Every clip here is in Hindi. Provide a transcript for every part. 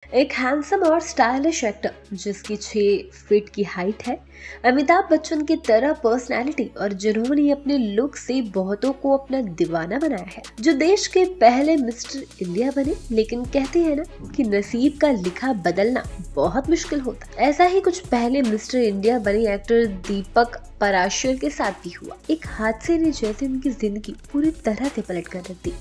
एक हैंडसम और स्टाइलिश एक्टर जिसकी 6 फीट की हाइट है, अमिताभ बच्चन की तरह पर्सनैलिटी और जिन्होंने अपने लुक से बहुतों को अपना दीवाना बनाया है, जो देश के पहले मिस्टर इंडिया बने। लेकिन कहते हैं ना कि नसीब का लिखा बदलना बहुत मुश्किल होता है। ऐसा ही कुछ पहले मिस्टर इंडिया बने एक्टर दीपक पराशर के साथ भी हुआ। एक हादसे ने जैसे उनकी जिंदगी पूरी तरह से पलट कर रख दी।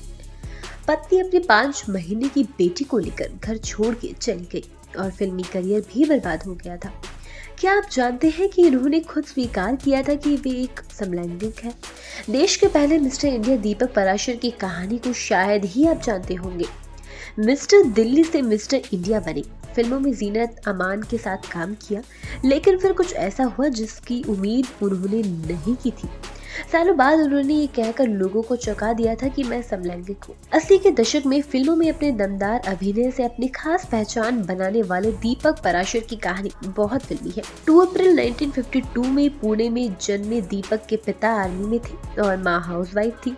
पत्नी अपनी 5 महीने की बेटी को लेकर घर छोड़ के चली गई और फिल्मी करियर भी बर्बाद हो गया था। क्या आप जानते हैं कि इन्होंने खुद स्वीकार किया था कि वे एक समलैंगिक है? देश के पहले मिस्टर इंडिया दीपक पराशर की कहानी को शायद ही आप जानते होंगे। मिस्टर दिल्ली से मिस्टर इंडिया बने। फिल्मों में जीनत अमान के साथ काम किया, लेकिन फिर कुछ ऐसा हुआ जिसकी उम्मीद उन्होंने नहीं की थी। सालों बाद उन्होंने ये कहकर लोगों को चौंका दिया था कि मैं समलैंगिक हूँ। 80 के दशक में फिल्मों में अपने दमदार अभिनय से अपनी खास पहचान बनाने वाले दीपक पराशर की कहानी बहुत फिल्मी है। 2 अप्रैल 1952 में पुणे में जन्मे दीपक के पिता आर्मी में थे और माँ हाउसवाइफ थी।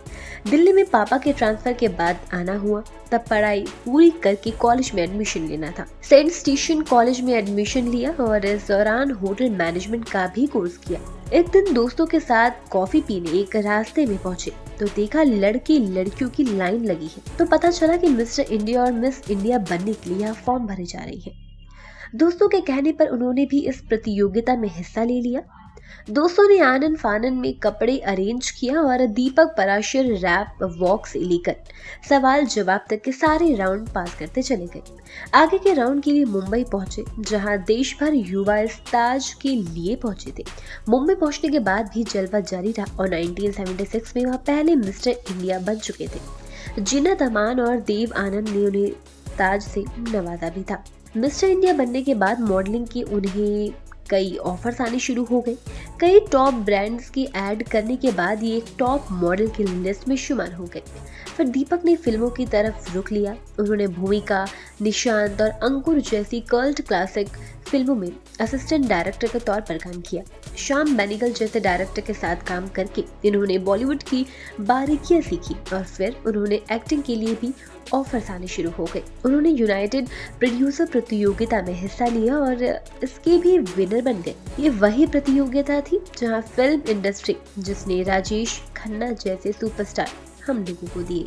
दिल्ली में पापा के ट्रांसफर के बाद आना हुआ। तब पढ़ाई पूरी करके कॉलेज में एडमिशन लेना था। सेंट स्टेशन कॉलेज में एडमिशन लिया और इस दौरान होटल मैनेजमेंट का भी कोर्स किया। एक दिन दोस्तों के साथ कॉफी पीने एक रास्ते में पहुंचे तो देखा लड़के लड़कियों की लाइन लगी है। तो पता चला कि मिस्टर इंडिया और मिस इंडिया बनने के लिए यहाँ फॉर्म भरे जा रही है। दोस्तों के कहने पर उन्होंने भी इस प्रतियोगिता में हिस्सा ले लिया। दोस्तों ने आनन फानन में कपड़े अरेंज किया और दीपक पराशर रैप वॉक से लेकर सवाल जवाब तक के सारे राउंड पास करते चले गए। आगे के राउंड के लिए मुंबई पहुंचे, जहां देश भर युवा इस ताज के लिए पहुंचे थे। मुंबई पहुंचने के बाद भी जलवा जारी रहा और 1976 में वह पहले मिस्टर इंडिया बन चुके थे। जीनत अमान और देव आनंद ने उन्हें ताज से नवाजा भी था। मिस्टर इंडिया बनने के बाद मॉडलिंग की उन्हें कई ऑफर्स आने शुरू हो गए। कई टॉप ब्रांड्स की ऐड करने के बाद ये एक टॉप मॉडल की लिस्ट में शुमार हो गए। फिर दीपक ने फिल्मों की तरफ रुख लिया। उन्होंने भूमिका, निशांत और अंकुर जैसी कल्ट क्लासिक फिल्मों में असिस्टेंट डायरेक्टर के तौर पर काम किया। श्याम बेनेगल जैसे डायरेक्टर के साथ काम करके इन्होंने बॉलीवुड की बारीकियां सीखी और फिर उन्होंने एक्टिंग के लिए भी ऑफर्स आने शुरू हो गए। उन्होंने यूनाइटेड प्रोड्यूसर प्रतियोगिता में हिस्सा लिया और इसके भी विनर बन गए। ये वही प्रतियोगिता थी जहां फिल्म इंडस्ट्री जिसने राजेश खन्ना जैसे सुपरस्टार हम लोगों को दिए।